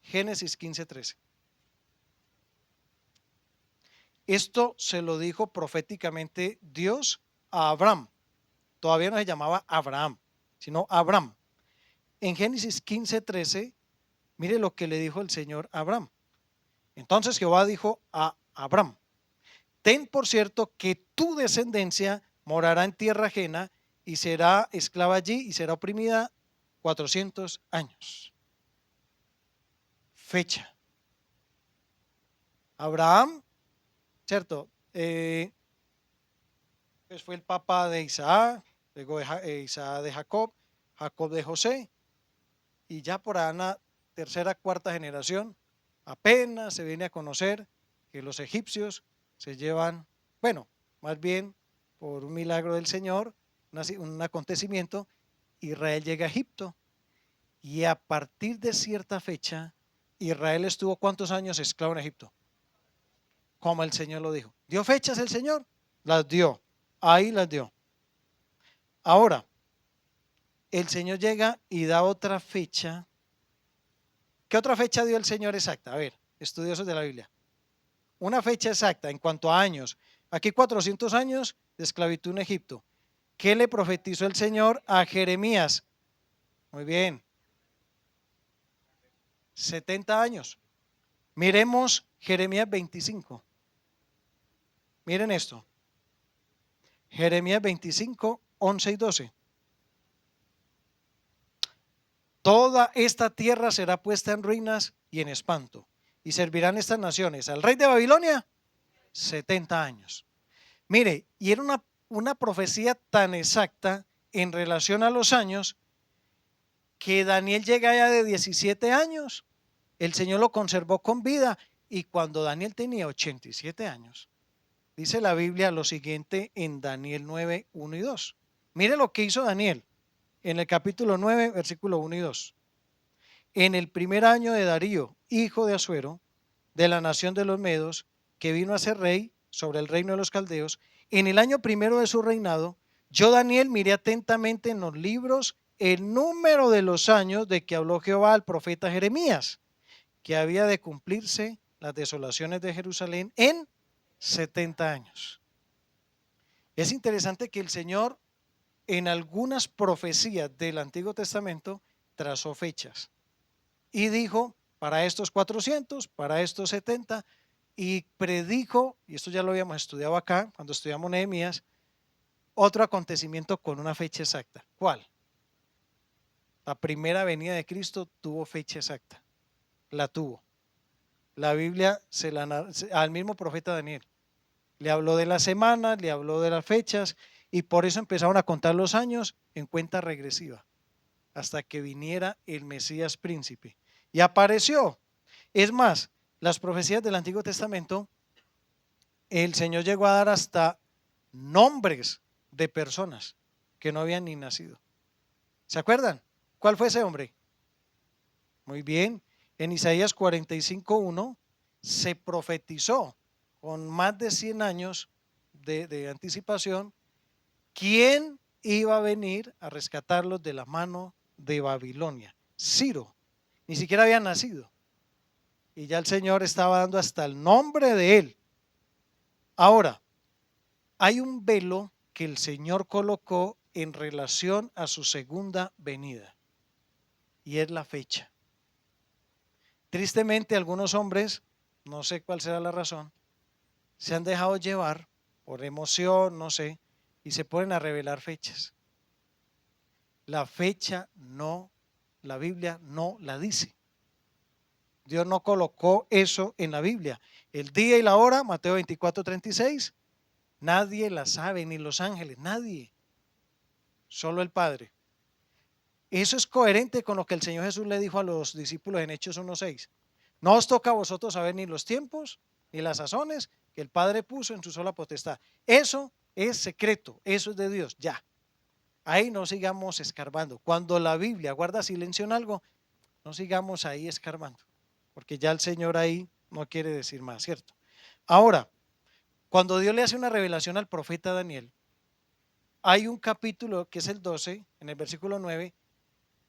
Génesis 15:13. Esto se lo dijo proféticamente Dios a Abraham. Todavía no se llamaba Abraham, sino Abraham. En Génesis 15:13, mire lo que le dijo el Señor a Abraham. Entonces Jehová dijo a Abraham: ten por cierto que tu descendencia morará en tierra ajena y será esclava allí y será oprimida 400 años. Fecha. Abraham, ¿cierto? Pues fue el papá de Isaac, luego Isaac de Jacob, Jacob de José, y ya por ahí en la tercera, cuarta generación, apenas se viene a conocer que los egipcios se llevan, bueno, más bien por un milagro del Señor, un acontecimiento, Israel llega a Egipto, y a partir de cierta fecha, Israel estuvo ¿cuántos años esclavo en Egipto? Como el Señor lo dijo. ¿Dio fechas el Señor? Las dio, ahí las dio. Ahora, el Señor llega y da otra fecha. ¿Qué otra fecha dio el Señor exacta? A ver, estudiosos de la Biblia. Una fecha exacta en cuanto a años. Aquí 400 años de esclavitud en Egipto. ¿Qué le profetizó el Señor a Jeremías? Muy bien. 70 años. Miremos Jeremías 25. Miren esto. Jeremías 25, 11 y 12. Toda esta tierra será puesta en ruinas y en espanto, y servirán estas naciones al rey de Babilonia 70 años. Mire, y era una profecía tan exacta en relación a los años que Daniel llega ya de 17 años. El Señor lo conservó con vida y cuando Daniel tenía 87 años, dice la Biblia lo siguiente en Daniel 9, 1 y 2. Mire lo que hizo Daniel en el capítulo 9, versículo 1 y 2. En el primer año de Darío, hijo de Asuero, de la nación de los Medos, que vino a ser rey sobre el reino de los caldeos, en el año primero de su reinado, yo Daniel miré atentamente en los libros el número de los años de que habló Jehová al profeta Jeremías, que había de cumplirse las desolaciones de Jerusalén en 70 años. Es interesante que el Señor en algunas profecías del Antiguo Testamento trazó fechas y dijo para estos 400, para estos 70, y predijo, y esto ya lo habíamos estudiado acá cuando estudiamos Nehemías, otro acontecimiento con una fecha exacta. ¿Cuál? La primera venida de Cristo tuvo fecha exacta, la tuvo. La Biblia al mismo profeta Daniel le habló de las semanas, le habló de las fechas, y por eso empezaron a contar los años en cuenta regresiva hasta que viniera el Mesías príncipe. Y apareció. Es más, las profecías del Antiguo Testamento, el Señor llegó a dar hasta nombres de personas que no habían ni nacido. ¿Se acuerdan? ¿Cuál fue ese hombre? Muy bien, en Isaías 45:1 se profetizó con más de 100 años de anticipación quién iba a venir a rescatarlos de la mano de Babilonia. Ciro, ni siquiera había nacido. Y ya el Señor estaba dando hasta el nombre de él. Ahora, hay un velo que el Señor colocó en relación a su segunda venida, y es la fecha. Tristemente, algunos hombres, no sé cuál será la razón, se han dejado llevar por emoción, no sé, y se ponen a revelar fechas. La fecha no, la Biblia no la dice. Dios no colocó eso en la Biblia. El día y la hora, Mateo 24:36, nadie la sabe, ni los ángeles, nadie. Solo el Padre. Eso es coherente con lo que el Señor Jesús le dijo a los discípulos en Hechos 1:6. No os toca a vosotros saber ni los tiempos, ni las sazones que el Padre puso en su sola potestad. Eso es secreto, eso es de Dios, ya. Ahí no sigamos escarbando. Cuando la Biblia guarda silencio en algo, no sigamos ahí escarbando, porque ya el Señor ahí no quiere decir más, ¿cierto? Ahora, cuando Dios le hace una revelación al profeta Daniel, hay un capítulo que es el 12, en el versículo 9,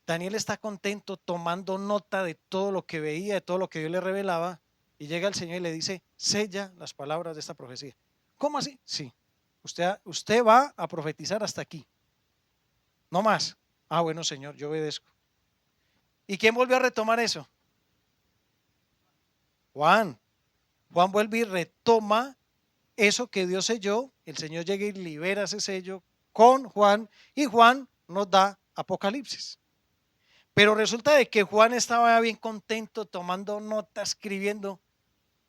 Daniel está contento tomando nota de todo lo que veía, de todo lo que Dios le revelaba, y llega el Señor y le dice, sella las palabras de esta profecía. ¿Cómo así? Sí, usted va a profetizar hasta aquí, no más. Ah, bueno, Señor, yo obedezco. ¿Y quién volvió a retomar eso? Juan. Juan vuelve y retoma eso que Dios selló. El Señor llega y libera ese sello con Juan y Juan nos da Apocalipsis. Pero resulta de que Juan estaba bien contento tomando notas, escribiendo,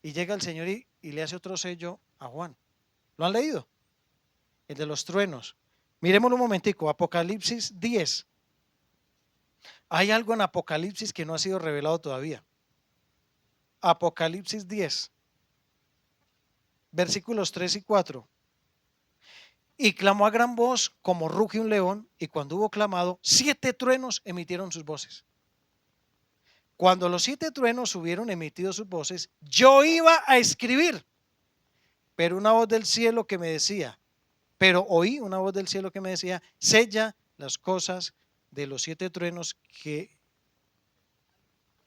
y llega el Señor y le hace otro sello a Juan. ¿Lo han leído? El de los truenos. Miremoslo un momentico, Apocalipsis 10. Hay algo en Apocalipsis que no ha sido revelado todavía. Apocalipsis 10, versículos 3 y 4. Y clamó a gran voz como ruge un león, y cuando hubo clamado, 7 truenos emitieron sus voces. Cuando los 7 truenos hubieron emitido sus voces, yo iba a escribir, pero una voz del cielo que me decía, oí una voz del cielo que me decía, sella las cosas de los 7 truenos que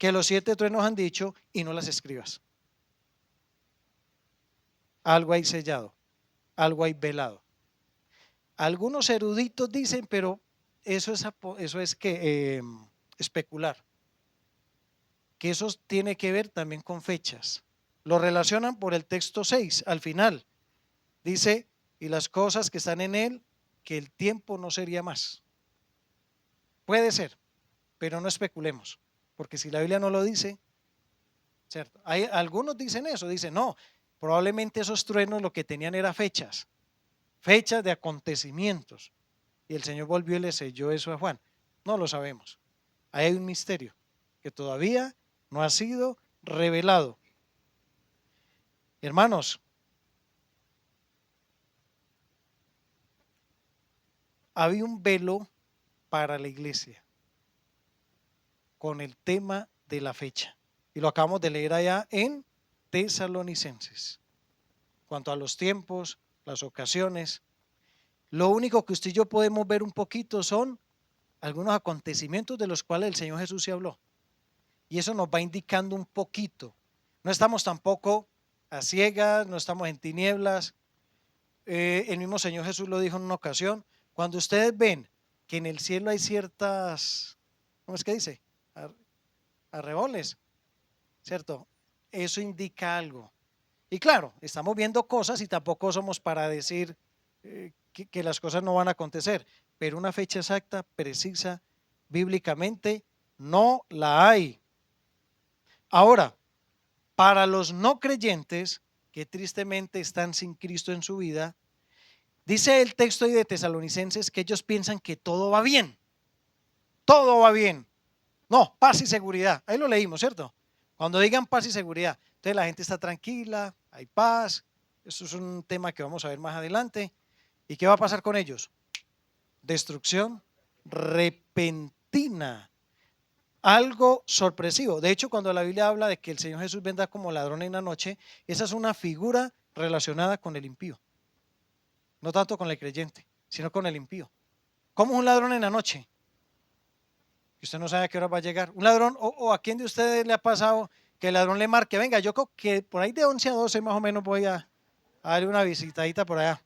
los 7 truenos han dicho y no las escribas. Algo hay sellado, algo hay velado. Algunos eruditos dicen, pero eso es que especular, que eso tiene que ver también con fechas. Lo relacionan por el texto 6, al final. Dice, y las cosas que están en él, que el tiempo no sería más. Puede ser, pero no especulemos, porque si la Biblia no lo dice, ¿cierto? Algunos dicen eso, dicen, no, probablemente esos truenos lo que tenían era fechas de acontecimientos. Y el Señor volvió y le selló eso a Juan. No lo sabemos. Ahí hay un misterio que todavía no ha sido revelado. Hermanos, había un velo para la iglesia con el tema de la fecha. Y lo acabamos de leer allá en Tesalonicenses. Cuanto a los tiempos, las ocasiones, lo único que usted y yo podemos ver un poquito son algunos acontecimientos de los cuales el Señor Jesús se habló. Y eso nos va indicando un poquito. No estamos tampoco a ciegas, no estamos en tinieblas. El mismo Señor Jesús lo dijo en una ocasión. Cuando ustedes ven que en el cielo hay ciertas, ¿cómo es que dice? Arreboles, ¿cierto? Eso indica algo. Y claro, estamos viendo cosas y tampoco somos para decir que las cosas no van a acontecer, pero una fecha exacta, precisa, bíblicamente, no la hay. Ahora, para los no creyentes que tristemente están sin Cristo en su vida, dice el texto de Tesalonicenses que ellos piensan que todo va bien. Todo va bien. No, paz y seguridad. Ahí lo leímos, ¿cierto? Cuando digan paz y seguridad, entonces la gente está tranquila, hay paz. Eso es un tema que vamos a ver más adelante. ¿Y qué va a pasar con ellos? Destrucción repentina. Algo sorpresivo. De hecho, cuando la Biblia habla de que el Señor Jesús vendrá como ladrón en la noche, esa es una figura relacionada con el impío. No tanto con el creyente, sino con el impío. ¿Cómo es un ladrón en la noche? Que usted no sabe a qué hora va a llegar. Un ladrón, o a quién de ustedes le ha pasado que el ladrón le marque, venga, yo creo que por ahí de 11 a 12 más o menos voy a darle una visitadita por allá.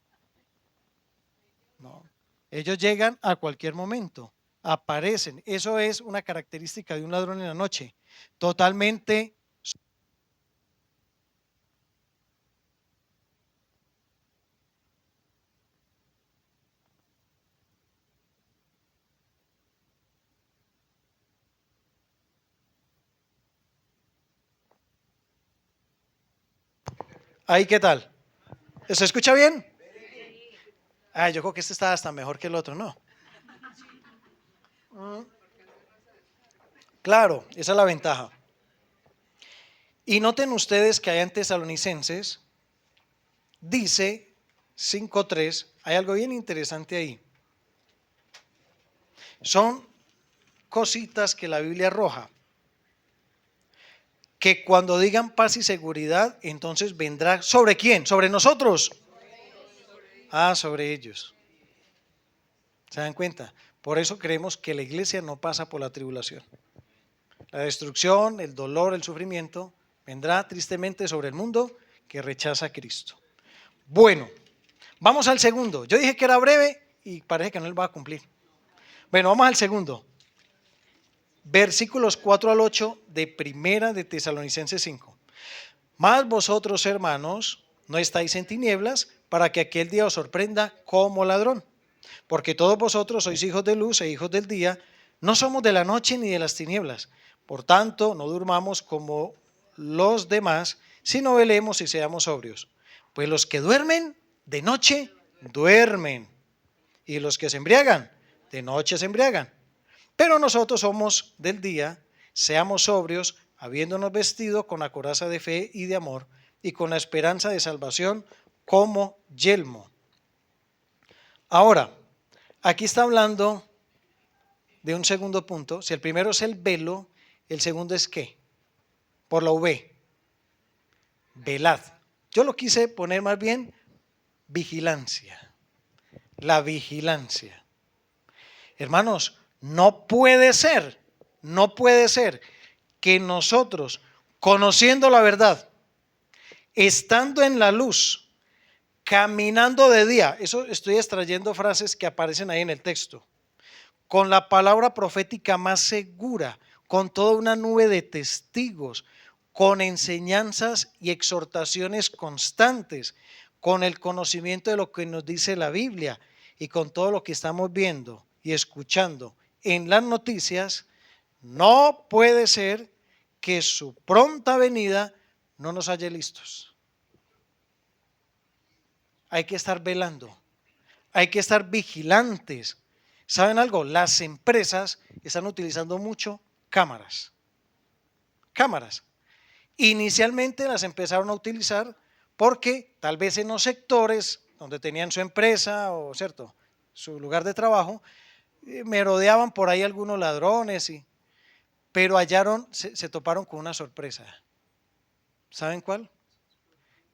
No, ellos llegan a cualquier momento, aparecen. Eso es una característica de un ladrón en la noche, totalmente. Ahí, ¿qué tal? ¿Se escucha bien? Ah, yo creo que este está hasta mejor que el otro, ¿no? Claro, esa es la ventaja. Y noten ustedes que hay en Tesalonicenses, dice 5:3, hay algo bien interesante ahí. Son cositas que la Biblia arroja. Que cuando digan paz y seguridad, entonces vendrá, ¿sobre quién? ¿Sobre nosotros? Ah, sobre ellos. ¿Se dan cuenta? Por eso creemos que la iglesia no pasa por la tribulación. La destrucción, el dolor, el sufrimiento vendrá tristemente sobre el mundo que rechaza a Cristo. Bueno, vamos al segundo. Yo dije que era breve y parece que no lo va a cumplir. Bueno, vamos al segundo. Versículos 4 al 8 de Primera de Tesalonicenses 5. Mas vosotros, hermanos, no estáis en tinieblas para que aquel día os sorprenda como ladrón. Porque todos vosotros sois hijos de luz e hijos del día, no somos de la noche ni de las tinieblas. Por tanto, no durmamos como los demás, sino velemos y seamos sobrios. Pues los que duermen de noche, duermen. Y los que se embriagan, de noche se embriagan. Pero nosotros somos del día, seamos sobrios, habiéndonos vestido con la coraza de fe y de amor, y con la esperanza de salvación como yelmo. Ahora, aquí está hablando de un segundo punto. Si el primero es el velo, el segundo es ¿qué? Por la V, velad. Yo lo quise poner más bien vigilancia. La vigilancia. Hermanos, no puede ser que nosotros, conociendo la verdad, estando en la luz, caminando de día, eso estoy extrayendo frases que aparecen ahí en el texto, con la palabra profética más segura, con toda una nube de testigos, con enseñanzas y exhortaciones constantes, con el conocimiento de lo que nos dice la Biblia y con todo lo que estamos viendo y escuchando en las noticias, no puede ser que su pronta venida no nos halle listos. Hay que estar velando, hay que estar vigilantes. ¿Saben algo? Las empresas están utilizando mucho cámaras. Cámaras. Inicialmente las empezaron a utilizar porque tal vez en los sectores donde tenían su empresa o cierto, su lugar de trabajo, merodeaban por ahí algunos ladrones, pero se toparon con una sorpresa. ¿Saben cuál?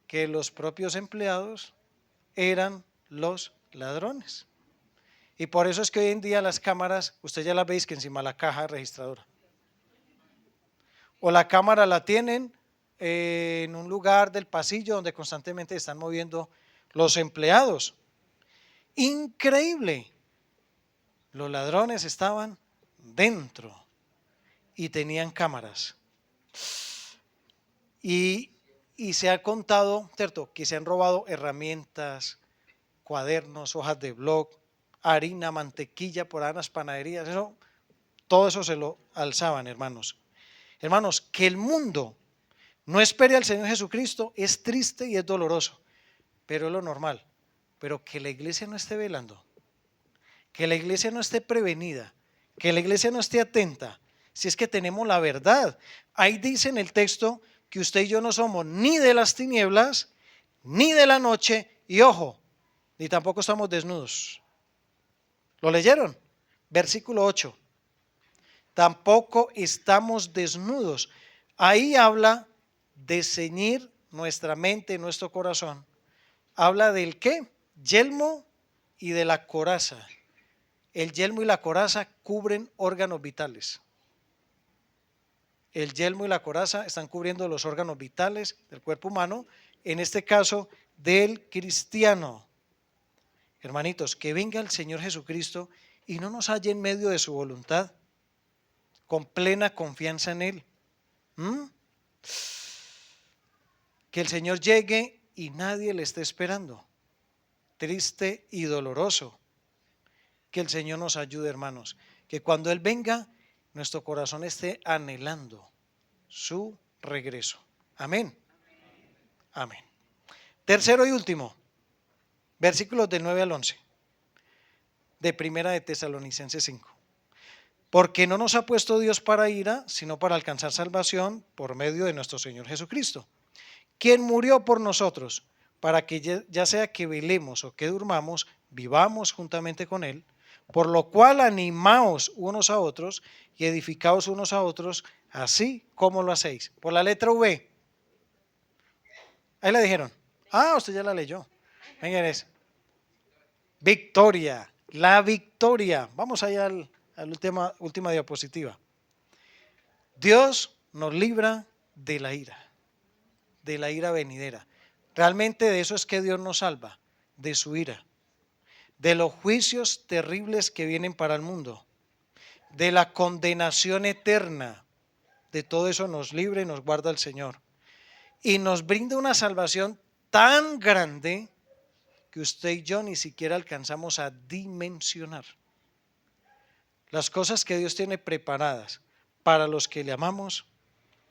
Que los propios empleados eran los ladrones. Y por eso es que hoy en día las cámaras, usted ya las veis que encima de la caja registradora. O la cámara la tienen en un lugar del pasillo donde constantemente están moviendo los empleados. Increíble. Los ladrones estaban dentro y tenían cámaras. Y se ha contado, ¿cierto?, que se han robado herramientas, cuadernos, hojas de blog, harina, mantequilla por las panaderías. Todo eso se lo alzaban, hermanos. Hermanos, que el mundo no espere al Señor Jesucristo es triste y es doloroso, pero es lo normal. Pero que la iglesia no esté velando, que la iglesia no esté prevenida, que la iglesia no esté atenta, si es que tenemos la verdad. Ahí dice en el texto que usted y yo no somos ni de las tinieblas, ni de la noche, y ojo, ni tampoco estamos desnudos. ¿Lo leyeron? Versículo 8. Tampoco estamos desnudos. Ahí habla de ceñir nuestra mente, nuestro corazón. Habla del ¿qué? Yelmo y de la coraza. El yelmo y la coraza cubren órganos vitales. El yelmo y la coraza están cubriendo los órganos vitales del cuerpo humano, en este caso del cristiano. Hermanitos, que venga el Señor Jesucristo y no nos halle en medio de su voluntad, con plena confianza en Él. Que el Señor llegue y nadie le esté esperando. Triste y doloroso. Que el Señor nos ayude, hermanos. Que cuando Él venga, nuestro corazón esté anhelando su regreso. Amén. Amén. Tercero y último, versículos del 9 al 11 de Primera de Tesalonicenses 5. Porque no nos ha puesto Dios para ira, sino para alcanzar salvación por medio de nuestro Señor Jesucristo, quien murió por nosotros, para que ya sea que velemos o que durmamos, vivamos juntamente con Él, por lo cual animaos unos a otros y edificaos unos a otros, así como lo hacéis. Por la letra V. Ahí la dijeron. Usted ya la leyó. Venga, es victoria, la victoria. Vamos allá a la última diapositiva. Dios nos libra de la ira venidera. Realmente de eso es que Dios nos salva, de su ira, de los juicios terribles que vienen para el mundo, de la condenación eterna. De todo eso nos libra y nos guarda el Señor. y nos brinda una salvación tan grande que usted y yo ni siquiera alcanzamos a dimensionar. Las cosas que Dios tiene preparadas para los que le amamos,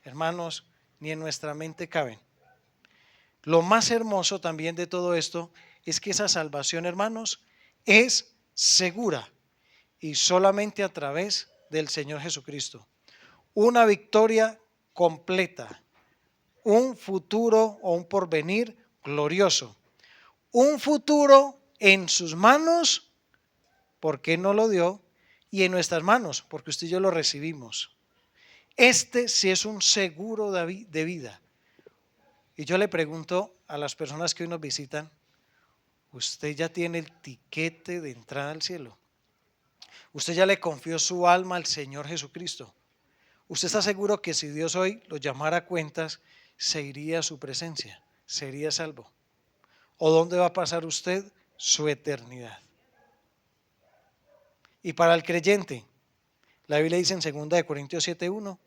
hermanos, ni en nuestra mente caben. Lo más hermoso también de todo esto es que esa salvación, hermanos, es segura y solamente a través del Señor Jesucristo. Una victoria completa, un futuro o un porvenir glorioso, un futuro en sus manos, porque no lo dio, y en nuestras manos, porque usted y yo lo recibimos. Este sí es un seguro de vida. Y yo le pregunto a las personas que hoy nos visitan, ¿usted ya tiene el tiquete de entrada al cielo? ¿Usted ya le confió su alma al Señor Jesucristo? ¿Usted está seguro que si Dios hoy lo llamara a cuentas, se iría a su presencia? ¿Sería salvo? ¿O dónde va a pasar usted su eternidad? Y para el creyente, la Biblia dice en 2 Corintios 7:1,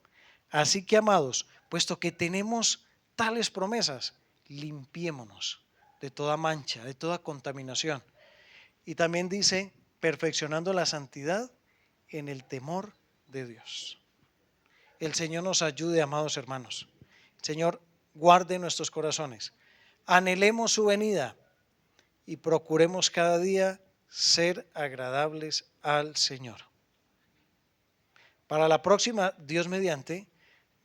así que amados, puesto que tenemos tales promesas, limpiémonos de toda mancha, de toda contaminación. Y también dice, perfeccionando la santidad en el temor de Dios. El Señor nos ayude, amados hermanos. El Señor guarde nuestros corazones. Anhelemos su venida y procuremos cada día ser agradables al Señor. Para la próxima, Dios mediante,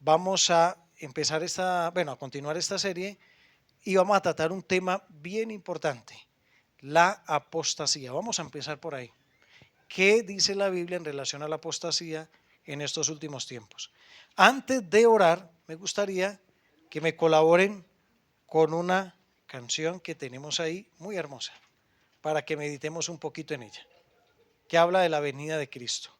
vamos a empezar a continuar esta serie y vamos a tratar un tema bien importante, la apostasía. Vamos a empezar por ahí. ¿Qué dice la Biblia en relación a la apostasía en estos últimos tiempos? Antes de orar, me gustaría que me colaboren con una canción que tenemos ahí muy hermosa, para que meditemos un poquito en ella, que habla de la venida de Cristo.